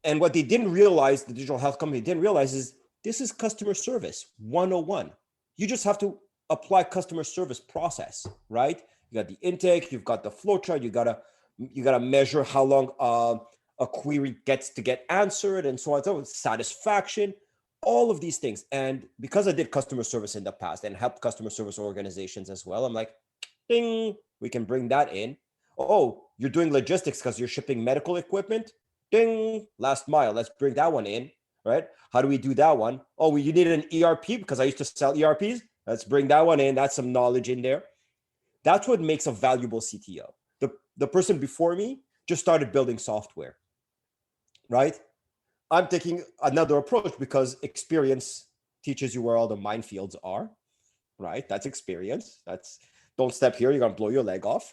And what they didn't realize, the digital health company didn't realize, is this is customer service 101. You just have to apply customer service process, right? You got the intake, you've got the flow chart, you gotta measure how long a query gets to get answered, and so on. So satisfaction, all of these things. And because I did customer service in the past and helped customer service organizations as well, I'm like, ding, we can bring that in. Oh, you're doing logistics because you're shipping medical equipment. Ding, last mile. Let's bring that one in, right? How do we do that one? Oh, well, you need an ERP because I used to sell ERPs. Let's bring that one in. That's some knowledge in there. That's what makes a valuable CTO. The person before me just started building software, right? I'm taking another approach because experience teaches you where all the minefields are, right? That's experience. That's don't step here, you're gonna blow your leg off.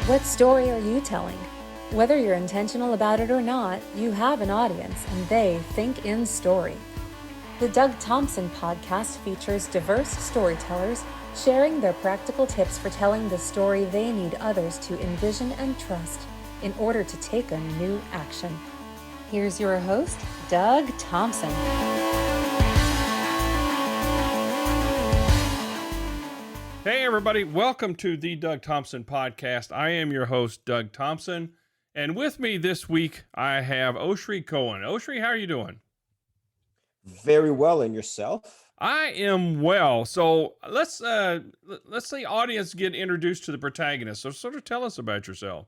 What story are you telling? Whether you're intentional about it or not, you have an audience and they think in story. The Doug Thompson podcast features diverse storytellers sharing their practical tips for telling the story they need others to envision and trust in order to take a new action. Here's your host, Doug Thompson. Hey everybody, welcome to the Doug Thompson podcast. I am your host, Doug Thompson, and with me this week I have Oshri Cohen. Oshri, how are you doing? Very well, and yourself? I am well. So let's the audience get introduced to the protagonist. So sort of tell us about yourself.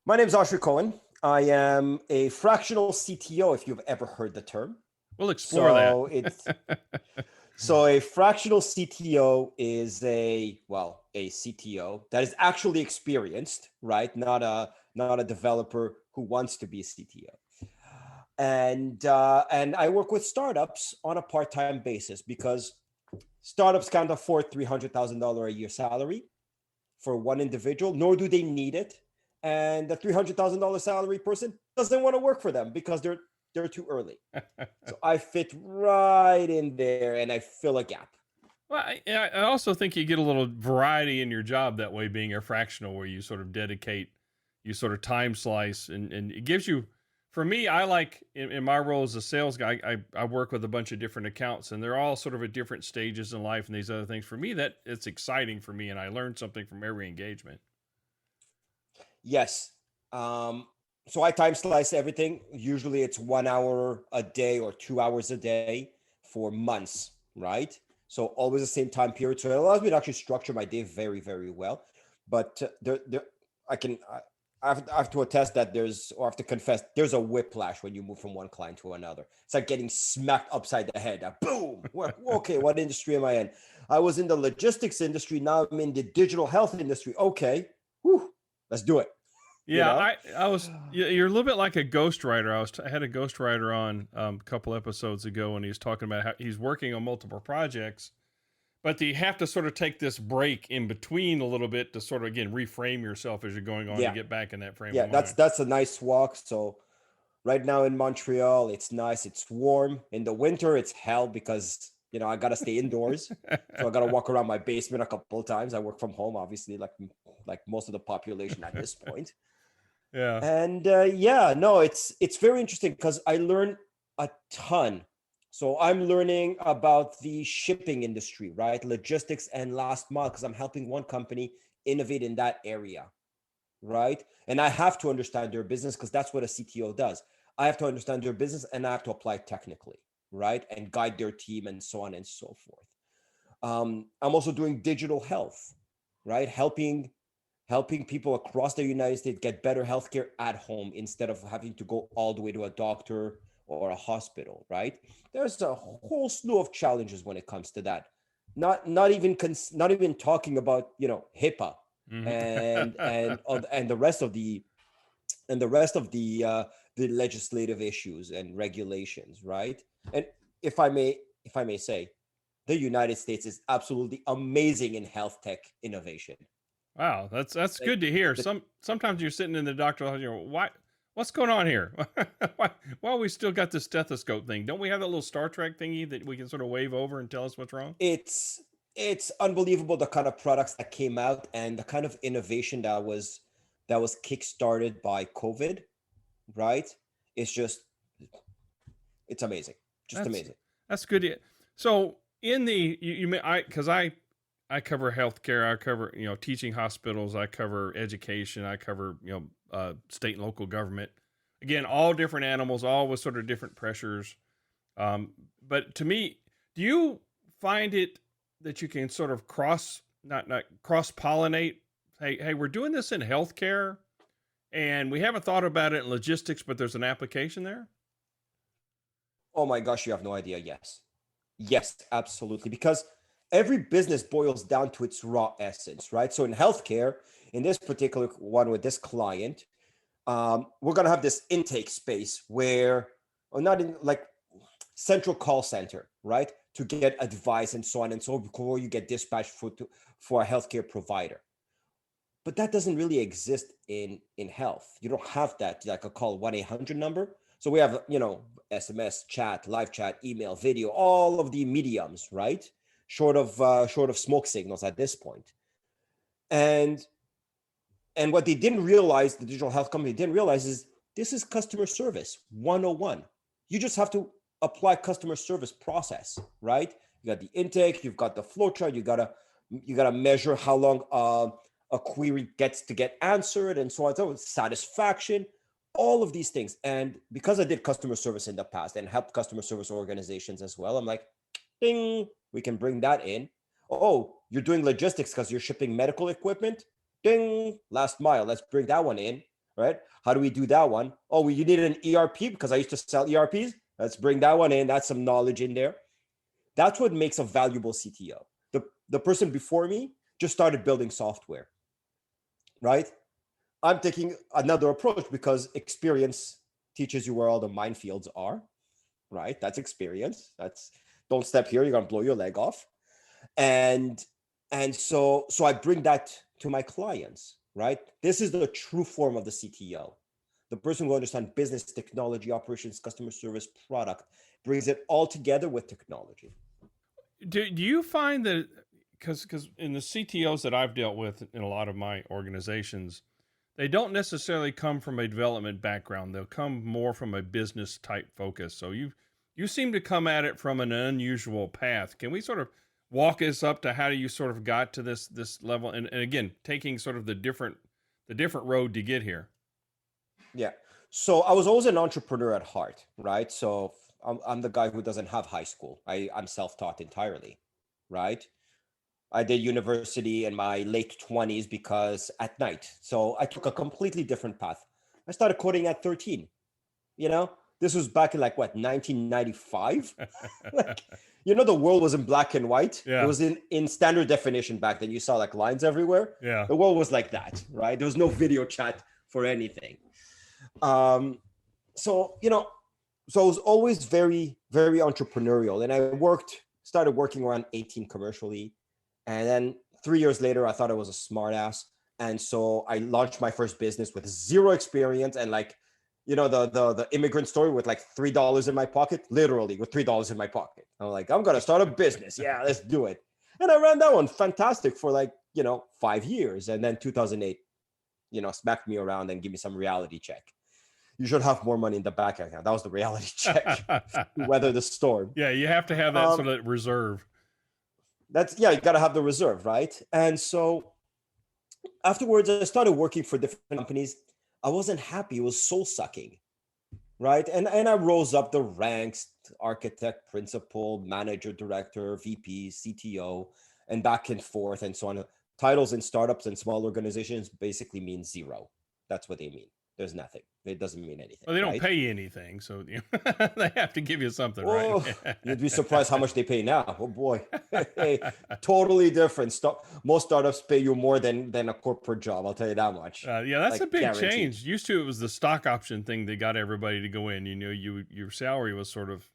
My name is Oshri Cohen. I am a fractional CTO, if you've ever heard the term. We'll explore that. So a fractional CTO is a CTO that is actually experienced, right? Not a developer who wants to be a CTO. And I work with startups on a part-time basis because startups can't afford $300,000 a year salary for one individual, nor do they need it. And the $300,000 salary person doesn't want to work for them because they're too early. So I fit right in there and I fill a gap. Well, I also think you get a little variety in your job that way, being a fractional, where you sort of dedicate, you sort of time slice, and it gives you, for me, I like, in my role as a sales guy, I work with a bunch of different accounts, and they're all sort of at different stages in life and these other things. For me, that it's exciting for me, and I learn something from every engagement. Yes. So I time slice everything. Usually it's 1 hour a day or 2 hours a day for months, right? So always the same time period. So it allows me to actually structure my day very, very well. But I have to attest that I have to confess, there's a whiplash when you move from one client to another. It's like getting smacked upside the head. Boom. Okay, what industry am I in? I was in the logistics industry. Now I'm in the digital health industry. Okay, whew, let's do it. Yeah, you're a little bit like a ghostwriter. I had a ghostwriter on a couple episodes ago, and he's talking about how he's working on multiple projects, but you have to sort of take this break in between a little bit to sort of, again, reframe yourself as you're going on to get back in that frame of mind. Yeah, that's a nice walk. So right now in Montreal, it's nice. It's warm. In the winter, it's hell because, I got to stay indoors. So I got to walk around my basement a couple of times. I work from home, obviously, like most of the population at this point. Yeah. And it's very interesting because I learn a ton. So I'm learning about the shipping industry, right? Logistics and last mile, because I'm helping one company innovate in that area, right? And I have to understand their business because that's what a CTO does. I have to understand their business and I have to apply technically, right? And guide their team and so on and so forth. I'm also doing digital health, right? Helping people across the United States get better healthcare at home instead of having to go all the way to a doctor or a hospital, right? There's a whole slew of challenges when it comes to that. Not even talking about HIPAA and the rest of the legislative issues and regulations, right? And if I may say, the United States is absolutely amazing in health tech innovation. Wow, that's good to hear. Sometimes you're sitting in the doctor's office, What's going on here? Why we still got this stethoscope thing? Don't we have that little Star Trek thingy that we can sort of wave over and tell us what's wrong? It's unbelievable the kind of products that came out and the kind of innovation that was kickstarted by COVID, right? It's just it's amazing. Just That's amazing. that's good. So in the you may I because I cover healthcare, I cover teaching hospitals, I cover education, I cover state and local government. Again, all different animals, all with sort of different pressures. Um, but to me, do you find it that you can sort of not cross pollinate? Hey, we're doing this in healthcare, and we haven't thought about it in logistics, but there's an application there. Oh my gosh, you have no idea. Yes. Yes, absolutely. Because every business boils down to its raw essence, right? So in healthcare, in this particular one with this client, we're going to have this intake space where, or not in like central call center, right? To get advice and so on and so on before you get dispatched for a healthcare provider. But that doesn't really exist in health. You don't have that like a call 1-800 number. So we have SMS, chat, live chat, email, video, all of the mediums, right? Short of smoke signals at this point. And what they didn't realize, the digital health company didn't realize, is this is customer service 101. You just have to apply customer service process, right? You got the intake, you've got the flow chart, you gotta measure how long a query gets to get answered, and so on. So satisfaction, all of these things. And because I did customer service in the past and helped customer service organizations as well, I'm like, ding, we can bring that in. Oh, you're doing logistics because you're shipping medical equipment. Ding, last mile. Let's bring that one in, right? How do we do that one? Oh, you need an ERP because I used to sell ERPs. Let's bring that one in. That's some knowledge in there. That's what makes a valuable CTO. The person before me just started building software, right? I'm taking another approach because experience teaches you where all the minefields are, right? That's experience. Don't step here, you're gonna blow your leg off. And so I bring that to my clients, right? This is the true form of the CTO. The person who understands business, technology, operations, customer service, product, brings it all together with technology. Do you find that because in the CTOs that I've dealt with in a lot of my organizations, they don't necessarily come from a development background. They'll come more from a business type focus. So you seem to come at it from an unusual path. Can we sort of walk us up to how you sort of got to this level? And again, taking sort of the different road to get here. Yeah. So I was always an entrepreneur at heart, right? So I'm the guy who doesn't have high school. I'm self-taught entirely, right? I did university in my late 20s because at night. So I took a completely different path. I started coding at 13. This was back in like what, 1995? Like, the world was in black and white. Yeah. It was in standard definition back then. You saw like lines everywhere. Yeah. The world was like that, right? There was no video chat for anything. So I was always very, very entrepreneurial, and I started working around 18 commercially. And then 3 years later, I thought I was a smart ass. And so I launched my first business with zero experience and like, the immigrant story with like $3 in my pocket, literally with $3 in my pocket. I'm like, I'm going to start a business. Yeah, let's do it. And I ran that one fantastic for like, 5 years. And then 2008, smacked me around and give me some reality check. You should have more money in the bank account. That was the reality check to weather the storm. Yeah, you have to have that sort of reserve. You got to have the reserve, right? And so afterwards, I started working for different companies. I wasn't happy. It was soul sucking, right? And I rose up the ranks, architect, principal, manager, director, VP, CTO, and back and forth and so on. Titles in startups and small organizations basically mean zero. That's what they mean. There's nothing. It doesn't mean anything. Well, they don't right? pay you anything, so they have to give you something, Oh, right? you'd be surprised how much they pay now. Oh boy, hey, totally different. Most startups pay you more than a corporate job. I'll tell you that much. Yeah, that's like, a big guaranteed. change. Used to, it was the stock option thing that got everybody to go in. Your salary was sort of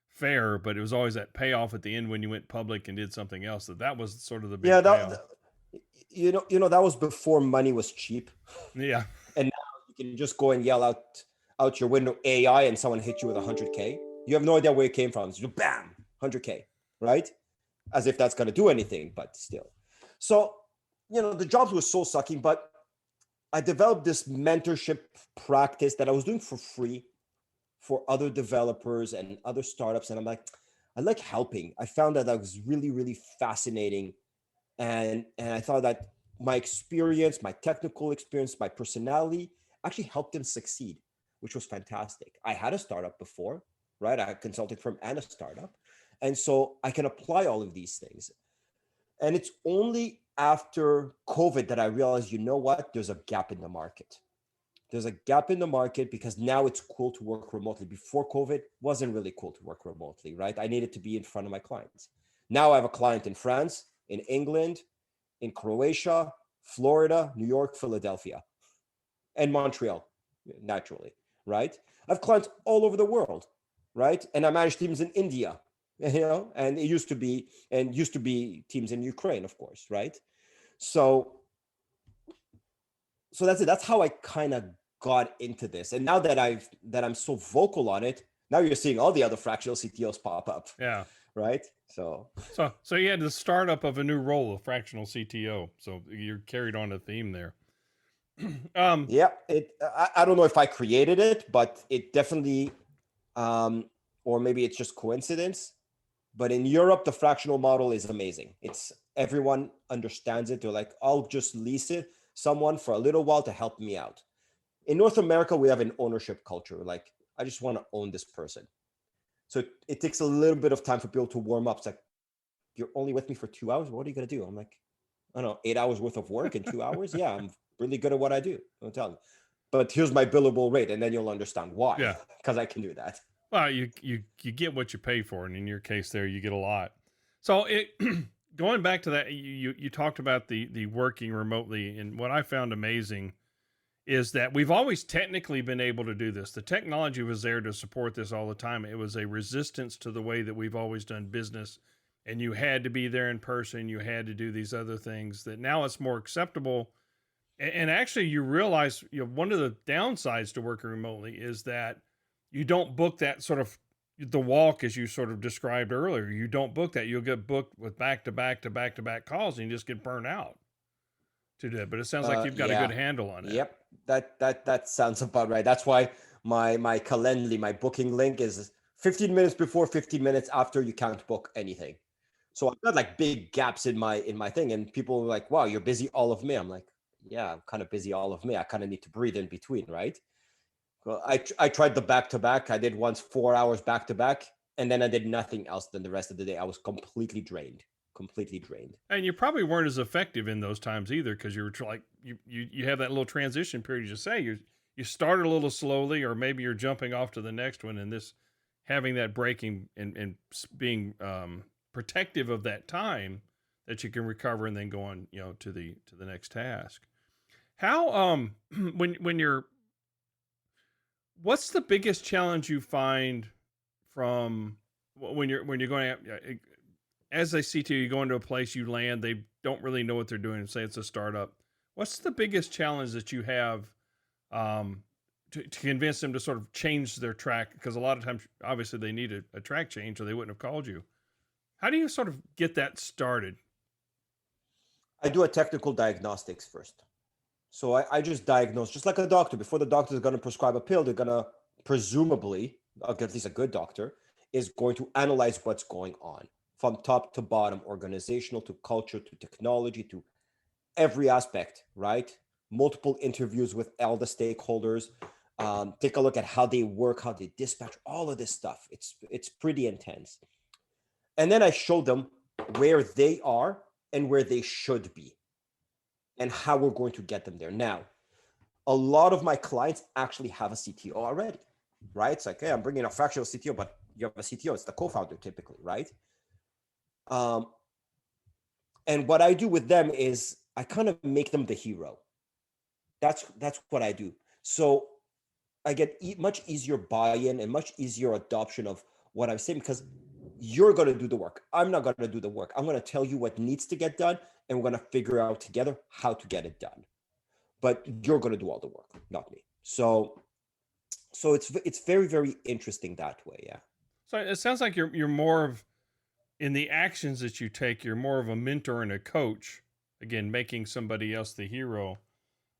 fair, but it was always that payoff at the end when you went public and did something else. That was sort of the big payoff. That was before money was cheap. Yeah. And can just go and yell out your window AI and someone hit you with 100K. You have no idea where it came from. So bam, 100K, right? As if that's going to do anything, but still. So, the jobs were soul sucking, but I developed this mentorship practice that I was doing for free for other developers and other startups. And I'm like, I like helping. I found that was really, really fascinating. And I thought that my experience, my technical experience, my personality actually helped them succeed, which was fantastic. I had a startup before, right? I had a consulting firm and a startup. And so I can apply all of these things. And it's only after COVID that I realized, you know what? There's a gap in the market. There's a gap in the market because now it's cool to work remotely. Before COVID, wasn't really cool to work remotely, right? I needed to be in front of my clients. Now I have a client in France, in England, in Croatia, Florida, New York, Philadelphia, and Montreal, naturally, right? I have clients all over the world, right? And I manage teams in India, and it used to be teams in Ukraine, of course, right? So that's it. That's how I kind of got into this. And now that I'm so vocal on it, now you're seeing all the other fractional CTOs pop up. Yeah. Right. So you had the startup of a new role, a fractional CTO. So you're carried on a theme there. Yeah. I don't know if I created it, but it definitely, or maybe it's just coincidence. But in Europe, the fractional model is amazing. Everyone understands it. They're like, I'll just lease it someone for a little while to help me out. In North America, we have an ownership culture. Like, I just want to own this person. So it takes a little bit of time for people to warm up. It's like, you're only with me for 2 hours? What are you going to do? I'm like, I don't know, 8 hours worth of work in 2 hours? Yeah, I'm really good at what I do. I'll tell you. But here's my billable rate, and then you'll understand why. Yeah. Because I can do that. Well, you get what you pay for, and in your case there, you get a lot. So going back to that, you talked about the working remotely, and what I found amazing is that we've always technically been able to do this. The technology was there to support this all the time. It was a resistance to the way that we've always done business, and you had to be there in person. You had to do these other things that now it's more acceptable. And actually, you realize, one of the downsides to working remotely is that you don't book that sort of the walk, as you sort of described earlier. You don't book that. You'll get booked with back-to-back calls, and you just get burned out to do it. But it sounds like you've got a good handle on it. Yep, that sounds about right. That's why my Calendly, my booking link is 15 minutes before, 15 minutes after. You can't book anything. So I've got like big gaps in my thing, and people are like, "Wow, you're busy all of May." I'm like, "Yeah, I'm kind of busy all of May. I kind of need to breathe in between, right?" Well, I tried the back-to-back. I did once 4 hours back-to-back, and then I did nothing else. Then the rest of the day, I was completely drained. And you probably weren't as effective in those times either, because you were like, you have that little transition period. You say you started a little slowly, or maybe you're jumping off to the next one, and this having that breaking and being protective of that time that you can recover and then go on, to the next task. How when you're, what's the biggest challenge you find from when you're going out? As a CTO, you go into a place, you land, they don't really know what they're doing, say it's a startup. What's the biggest challenge that you have to convince them to sort of change their track? Because a lot of times, obviously, they need a track change or they wouldn't have called you. How do you sort of get that started? I do a technical diagnostics first. So I just diagnose, just like a doctor. Before the doctor is going to prescribe a pill, they're going to presumably, at least a good doctor, is going to analyze what's going on from top to bottom, organizational to culture to technology to every aspect, right? Multiple interviews with all the stakeholders. Take a look at how they work, how they dispatch, all of this stuff. It's pretty intense. And then I show them where they are and where they should be and how we're going to get them there. Now, a lot of my clients actually have a CTO already, right? It's like, hey, I'm bringing a fractional CTO, but you have a CTO. It's the co-founder typically, right? And what I do with them is I kind of make them the hero. That's what I do. So I get much easier buy-in and much easier adoption of what I'm saying, because you're going to do the work. I'm not going to do the work. I'm going to tell you what needs to get done, and we're going to figure out together how to get it done. But you're going to do all the work, not me. So it's very, very interesting that way. Yeah. So it sounds like you're more of, in the actions that you take, you're more of a mentor and a coach. Again, making somebody else the hero.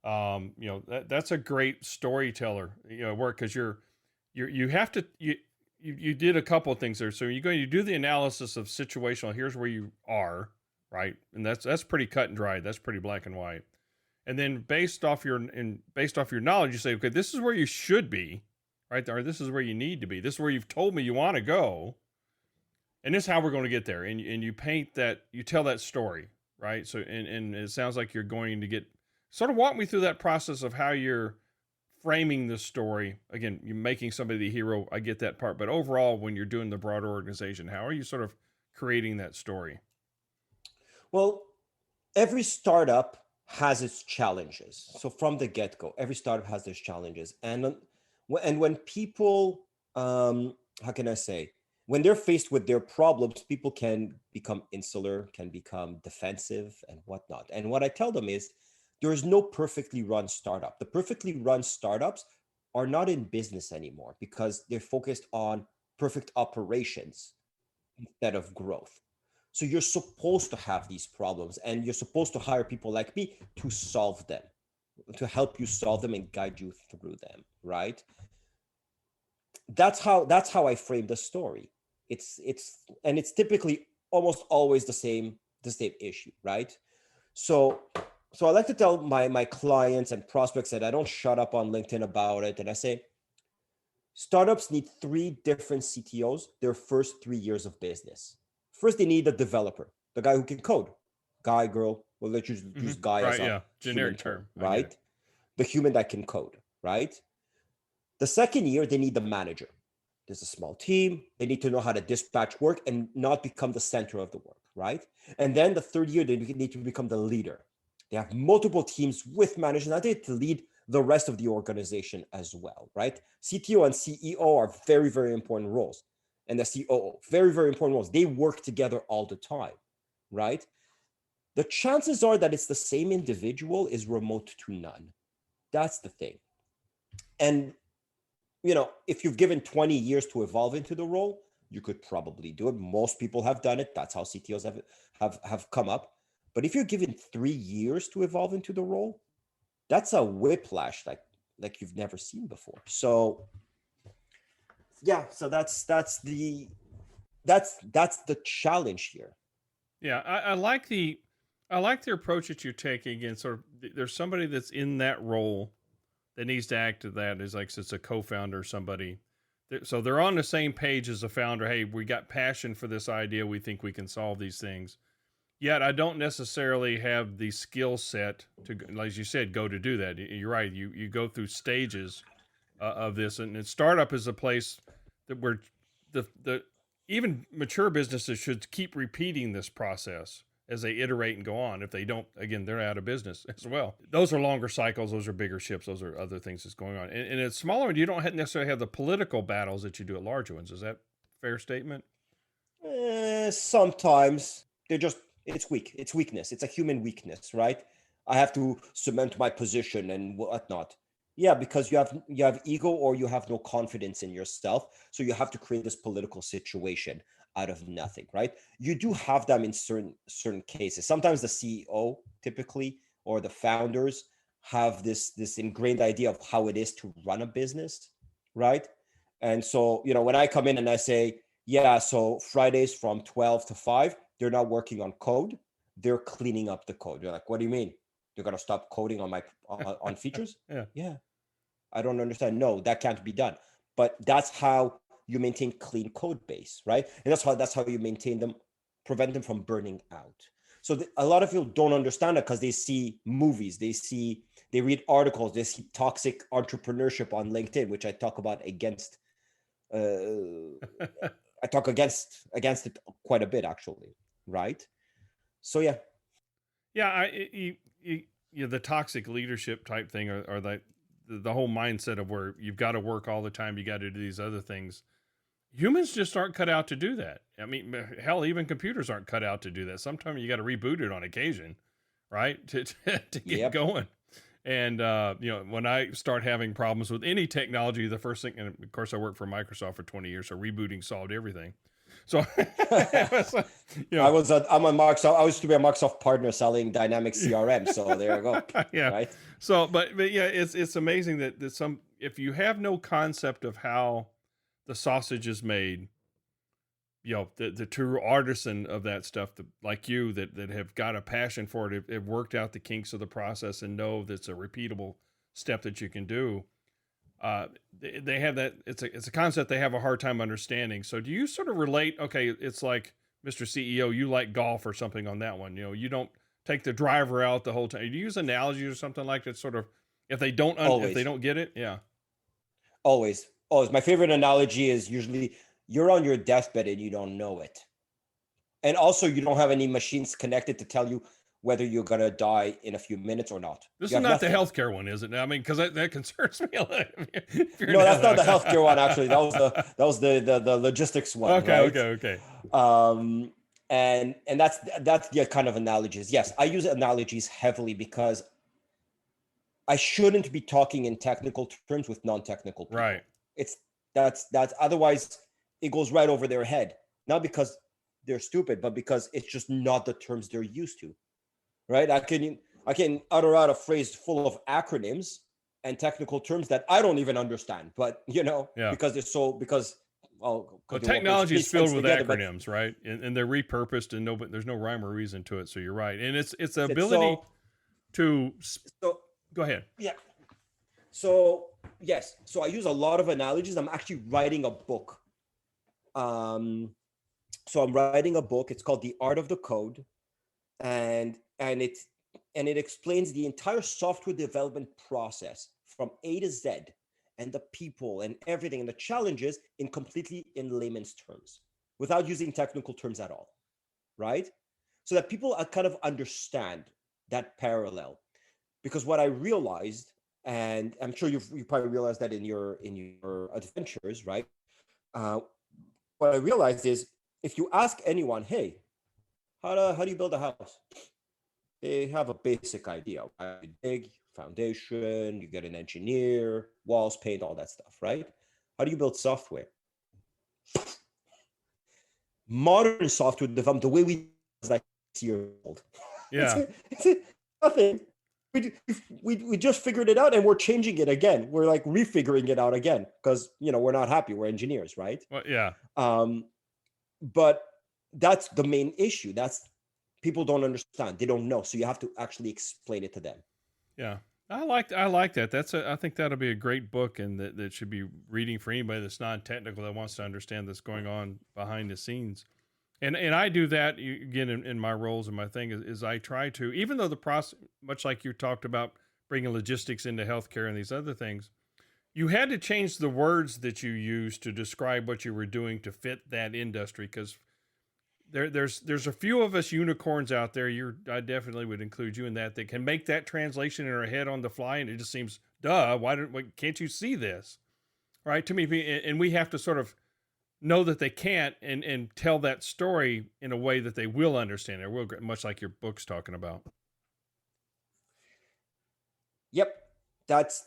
That's a great storyteller, work, because you have to you did a couple of things there. So you do the analysis of situational. Here's where you are, right, and that's pretty cut and dried. That's pretty black and white. And then based off your knowledge, you say, okay, this is where you should be, right there. This is where you need to be. This is where you've told me you want to go, and this is how we're going to get there. And you paint that, you tell that story, right? So and it sounds like you're going to get, sort of walk me through that process of how you're framing the story. Again, you're making somebody the hero. I get that part, but overall, when you're doing the broader organization, how are you sort of creating that story? Well, every startup has its challenges. So from the get-go, every startup has its challenges. And when people, how can I say, when they're faced with their problems, people can become insular, can become defensive and whatnot. And what I tell them is, there is no perfectly run startup. The perfectly run startups are not in business anymore because they're focused on perfect operations instead of growth. So you're supposed to have these problems, and you're supposed to hire people like me to solve them, to help you solve them and guide you through them, right? That's how I frame the story. It's typically almost always the same issue, right? So I like to tell my clients and prospects that I don't shut up on LinkedIn about it, and I say, startups need 3 different CTOs their first 3 years of business. First, they need a developer, the guy who can code. Guy, girl, well, let's use guy right, as a generic term, right? The human that can code, right? The second year, they need the manager. There's a small team. They need to know how to dispatch work and not become the center of the work, right? And then the third year, they need to become the leader. They have multiple teams with managers. Now they have to lead the rest of the organization as well, right? CTO and CEO are very, very important roles. And the COO, very, very important roles. They work together all the time, right? The chances are that it's the same individual is remote to none. That's the thing. And, if you've given 20 years to evolve into the role, you could probably do it. Most people have done it. That's how CTOs have come up. But if you're given 3 years to evolve into the role, that's a whiplash like you've never seen before. So yeah, so that's the challenge here. Yeah, I like the approach that you're taking, and sort of there's somebody that's in that role that needs to act to that, is like, it's a co-founder or somebody. So they're on the same page as the founder. Hey, we got passion for this idea. We think we can solve these things. Yet I don't necessarily have the skill set to, as you said, go to do that. You're right. You go through stages of this, and startup is a place that where the even mature businesses should keep repeating this process as they iterate and go on. If they don't, again, they're out of business as well. Those are longer cycles. Those are bigger ships. Those are other things that's going on. And it's smaller, and you don't necessarily have the political battles that you do at larger ones. Is that a fair statement? Sometimes it's weak. It's weakness. It's a human weakness, right? I have to cement my position and whatnot. Yeah, because you have ego, or you have no confidence in yourself. So you have to create this political situation out of nothing, right? You do have them in certain cases. Sometimes the CEO typically, or the founders, have this ingrained idea of how it is to run a business, right? And so, when I come in and I say, yeah, so Fridays from 12 to 5, they're not working on code, they're cleaning up the code. You're like, what do you mean? They're going to stop coding on on features? Yeah. I don't understand. No, that can't be done. But that's how you maintain clean code base, right? And that's how you maintain them, prevent them from burning out. So a lot of people don't understand it because they see movies, they read articles, they see toxic entrepreneurship on LinkedIn, which I talk about against. I talk against it quite a bit, actually, right? So yeah. The toxic leadership type thing, or the whole mindset of where you've got to work all the time, you got to do these other things. Humans just aren't cut out to do that. I mean, hell, even computers aren't cut out to do that. Sometimes you got to reboot it on occasion, right? To get going. And when I start having problems with any technology, the first thing, and of course I worked for Microsoft for 20 years, so rebooting solved everything. So it was, I'm a Microsoft. I used to be a Microsoft partner selling Dynamics CRM. So there you go. yeah. Right. So, but yeah, it's amazing that if you have no concept of how the sausage is made, the true artisan of that stuff, like you, that have got a passion for it, have worked out the kinks of the process and know that's a repeatable step that you can do. They have that. It's a concept they have a hard time understanding. So do you sort of relate? Okay, it's like Mr. CEO, you like golf or something on that one. You don't take the driver out the whole time. Do you use analogies or something like that? Sort of, if they don't get it, yeah. Always. My favorite analogy is usually you're on your deathbed and you don't know it. And also you don't have any machines connected to tell you whether you're going to die in a few minutes or not. This is not the healthcare one, is it? I mean, because that concerns me a little. No, that's not the healthcare one, actually. That was the logistics one. Okay, right? okay. And that's the kind of analogies. Yes, I use analogies heavily because I shouldn't be talking in technical terms with non-technical people. Right. That's otherwise it goes right over their head. Not because they're stupid, but because it's just not the terms they're used to. Right? I can utter out a phrase full of acronyms and technical terms that I don't even understand, but because technology is filled with acronyms, right? And they're repurposed, and there's no rhyme or reason to it. So you're right, and it's the ability to. Go ahead. Yeah. So yes, so I use a lot of analogies. I'm actually writing a book. So I'm writing a book. It's called The Art of the Code, and it explains the entire software development process from A to Z, and the people and everything and the challenges completely in layman's terms, without using technical terms at all, right? So that people kind of understand that parallel. Because what I realized, and I'm sure you probably realized that in your adventures, right? What I realized is if you ask anyone, hey, how do you build a house? They have a basic idea. You dig, foundation, you get an engineer, walls, paint, all that stuff, right? How do you build software? Modern software development, the way we is like 6 years old. Yeah. It's nothing. We just figured it out and we're changing it again. We're like refiguring it out again because we're not happy. We're engineers, right? Well, yeah. But that's the main issue. That's people don't understand. They don't know. So you have to actually explain it to them. Yeah. I like that. I think that'll be a great book, and that should be reading for anybody that's non-technical that wants to understand what's going on behind the scenes. And I do that again in my roles, and my thing is I try to, even though the process, much like you talked about bringing logistics into healthcare and these other things, you had to change the words that you used to describe what you were doing to fit that industry. Because there's a few of us unicorns out there. I definitely would include you in that can make that translation in our head on the fly, and it just seems, duh, why can't you see this? Right? To me, and we have to sort of know that they can't and tell that story in a way that they will understand it, much like your book's talking about. Yep. That's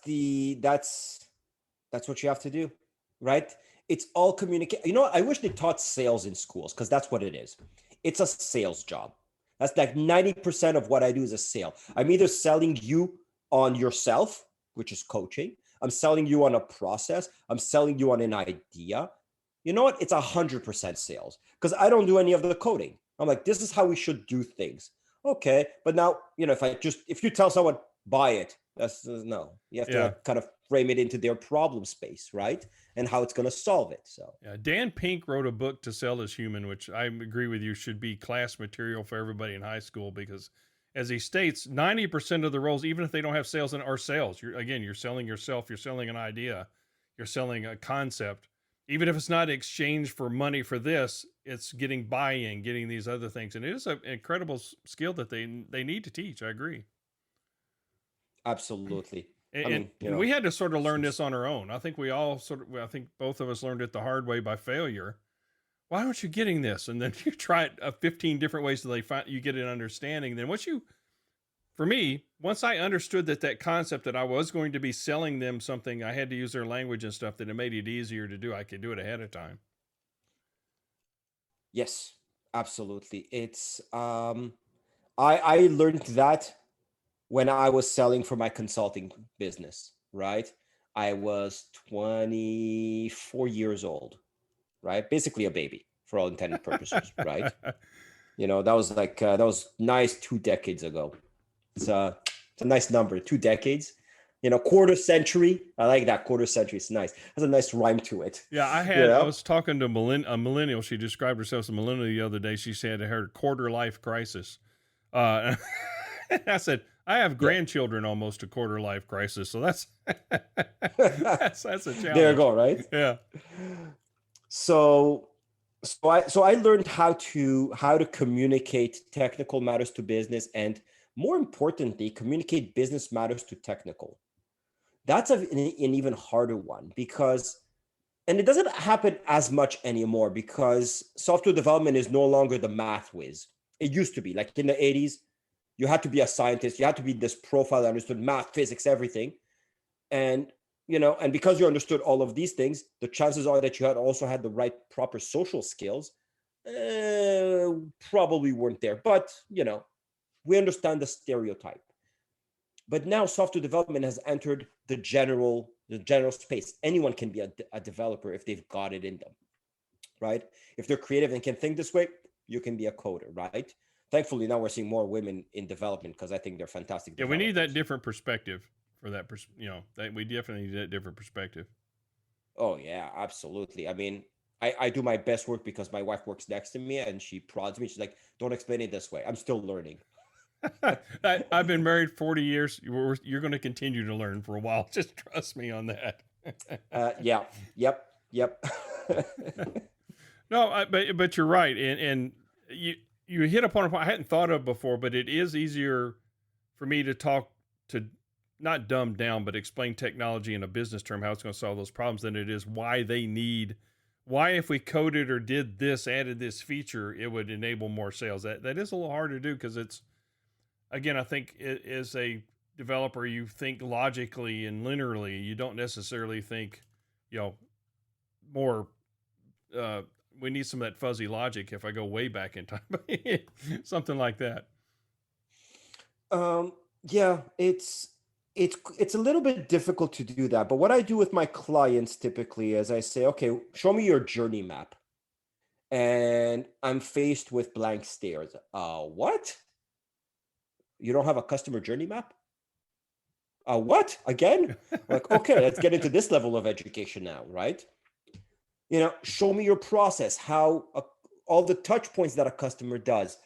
what you have to do, right? It's all communicate. I wish they taught sales in schools, because that's what it is. It's a sales job. That's like 90% of what I do is a sale. I'm either selling you on yourself, which is coaching. I'm selling you on a process. I'm selling you on an idea. You know what? It's 100% sales, because I don't do any of the coding. I'm like, this is how we should do things. Okay. But now, if you tell someone, buy it, that's no, you have to kind of frame it into their problem space, right? And how it's going to solve it. So Dan Pink wrote a book, To Sell is Human, which I agree with you should be class material for everybody in high school, because as he states, 90% of the roles, even if they don't have sales, are sales. You're selling yourself, you're selling an idea, you're selling a concept. Even if it's not exchange for money for this, it's getting buy-in, getting these other things. And it is an incredible skill that they need to teach. I agree. Absolutely. And we had to sort of learn this on our own. I think I think both of us learned it the hard way by failure. Why aren't you getting this? And then you try it 15 different ways till you get an understanding. Then once you for me, once I understood that concept that I was going to be selling them something, I had to use their language and stuff, that it made it easier to do. I could do it ahead of time. Yes, absolutely. It's I learned that when I was selling for my consulting business, right? I was 24 years old, right? Basically a baby for all intended purposes, right? That was like that was nice 2 decades ago. It's a nice number, 2 decades. Quarter century. I like that, quarter century. It's nice. Has a nice rhyme to it. Yeah, I was talking to a millennial. She described herself as a millennial the other day. She said her quarter life crisis. I said, I have Yeah. grandchildren almost a quarter life crisis. So that's that's a challenge. There you go, right? Yeah. So I learned how to communicate technical matters to business, and more importantly, communicate business matters to technical. That's an even harder one, because, and it doesn't happen as much anymore, because software development is no longer the math whiz. It used to be, like in the 80s, you had to be a scientist, you had to be this profile that understood math, physics, everything. And and because you understood all of these things, the chances are that you had also had the right proper social skills probably weren't there. But we understand the stereotype. But now software development has entered the general space. Anyone can be a developer if they've got it in them, right? If they're creative and can think this way, you can be a coder, right? Thankfully, now we're seeing more women in development, because I think they're fantastic. Yeah, we need that different perspective for that. That we definitely need that different perspective. Oh yeah, absolutely. I mean, I do my best work because my wife works next to me and she prods me. She's like, "Don't explain it this way. I'm still learning." I've been married 40 years. You're going to continue to learn for a while. Just trust me on that. Yeah. Yep. No, but you're right, and you hit upon a point I hadn't thought of before. But it is easier for me to talk to, not dumb down, but explain technology in a business term, how it's going to solve those problems, than it is why if we coded or did this, added this feature, it would enable more sales. That is a little hard to do, because it's, again, I think as a developer, you think logically and linearly. You don't necessarily think, more, we need some of that fuzzy logic if I go way back in time. Something like that. Yeah, it's a little bit difficult to do that. But what I do with my clients typically is I say, okay, show me your journey map. And I'm faced with blank stares. What? You don't have a customer journey map? What? Again? Like, okay, let's get into this level of education now, right? Show me your process, how all the touch points that a customer does,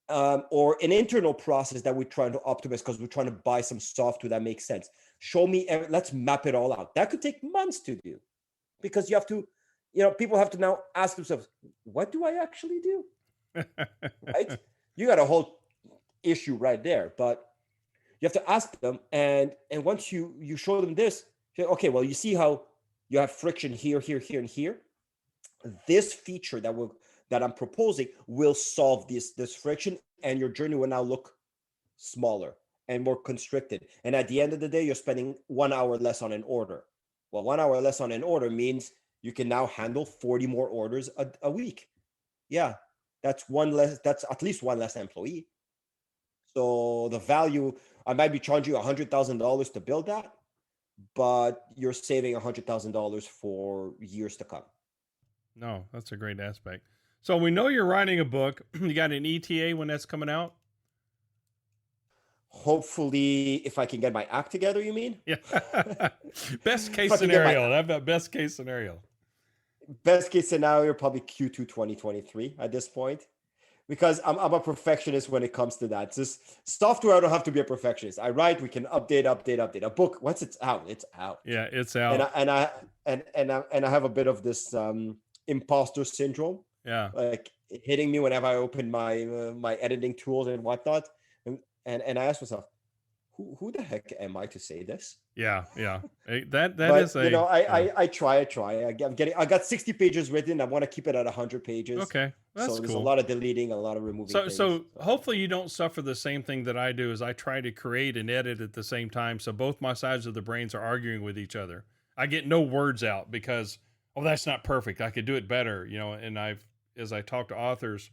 or an internal process that we're trying to optimize because we're trying to buy some software that makes sense. Show me, let's map it all out. That could take months to do, because you have to, people have to now ask themselves, what do I actually do? Right? You got a whole issue right there, but you have to ask them. And once you show them this, okay, well, you see how you have friction here, here, here, and here. This feature that I'm proposing will solve this friction, and your journey will now look smaller and more constricted. And at the end of the day, you're spending 1 hour less on an order. Well, 1 hour less on an order means you can now handle 40 more orders a week. Yeah, that's at least one less employee. So the value, I might be charging you $100,000 to build that, but you're saving $100,000 for years to come. No, that's a great aspect. So we know you're writing a book. You got an ETA when that's coming out? Hopefully, if I can get my act together, you mean? Yeah. Best case scenario. How about best case scenario? Best case scenario, probably Q2 2023 at this point. Because I'm a perfectionist when it comes to that. Just software, I don't have to be a perfectionist. I write, we can update. A book, once it's out, it's out. Yeah, it's out. And I have a bit of this imposter syndrome. Yeah, like hitting me whenever I open my my editing tools and whatnot. And I ask myself, who the heck am I to say this? Yeah. That But is a I try. I got 60 pages written. I want to keep it at 100 pages. okay. That's So there's a cool. lot of deleting, a lot of removing things. So hopefully you don't suffer the same thing that I do, as I try to create and edit at the same time. So both my sides of the brains are arguing with each other. I get no words out because, oh, that's not perfect. I could do it better, and as I talk to authors,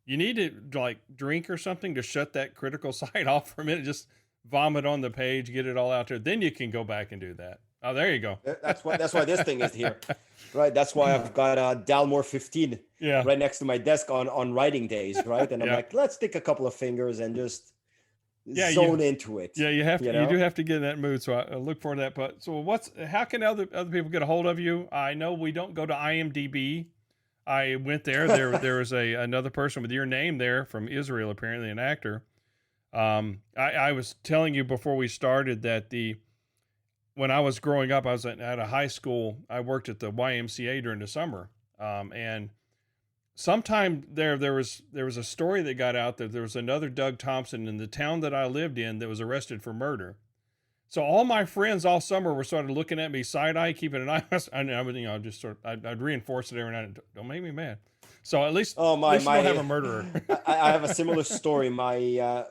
you need to like drink or something to shut that critical side off for a minute. Just vomit on the page, get it all out there. Then you can go back and do that. Oh, there you go. That's why this thing is here, right? That's why I've got Dalmore 15 right next to my desk on writing days, right? And I'm like, let's stick a couple of fingers and just zone into it. Yeah, you have to. You do have to get in that mood. So I look forward to that. But so how can other people get a hold of you? I know we don't go to IMDb. I went there. There was another person with your name there from Israel, apparently an actor. I was telling you before we started that when I was growing up, I was at a high school. I worked at the YMCA during the summer, and sometime there was a story that got out that there was another Doug Thompson in the town that I lived in that was arrested for murder. So all my friends all summer were sort of looking at me side eye, keeping an eye on everything. I'd reinforce it every night. Don't make me mad. So at least, you don't have a murderer. I have a similar story. There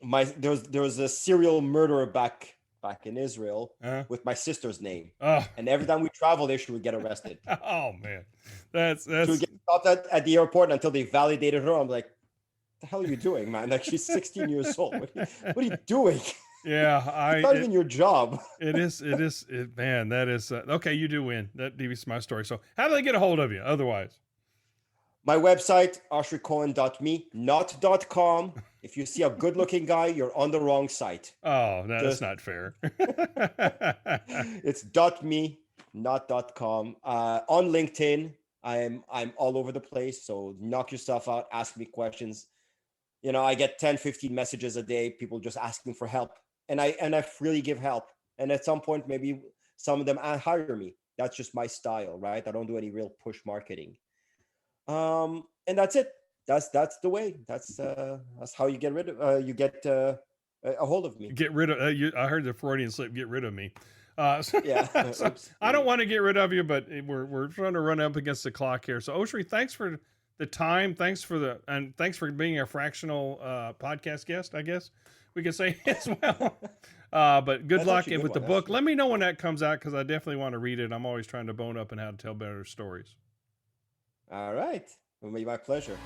was a serial murderer back in Israel with my sister's name, and every time we travel there, she would get arrested. Oh man, that's she would get stopped at the airport until they validated her. I'm like, what the hell are you doing, man? Like, she's 16 years old. What are you doing? Yeah, it's not even your job. It is, man. That is okay. You do win. That is my story. So how do they get a hold of you? Otherwise, my website, OshriCohen.me, not .com. If you see a good-looking guy, you're on the wrong site. Oh, no, that's not fair. It's .me, not .com. On LinkedIn, I'm all over the place. So knock yourself out. Ask me questions. I get 10, 15 messages a day. People just asking for help, and I freely give help. And at some point, maybe some of them hire me. That's just my style, right? I don't do any real push marketing. And that's it. That's the way. That's how you get rid of a hold of me. Get rid of you. I heard the Freudian slip. Get rid of me. So Oops. I don't want to get rid of you, but we're trying to run up against the clock here. So Oshri, thanks for the time. Thanks for being a fractional podcast guest, I guess we could say as well. But good luck with the book. Let me know when that comes out, because I definitely want to read it. I'm always trying to bone up on how to tell better stories. All right. It will be my pleasure.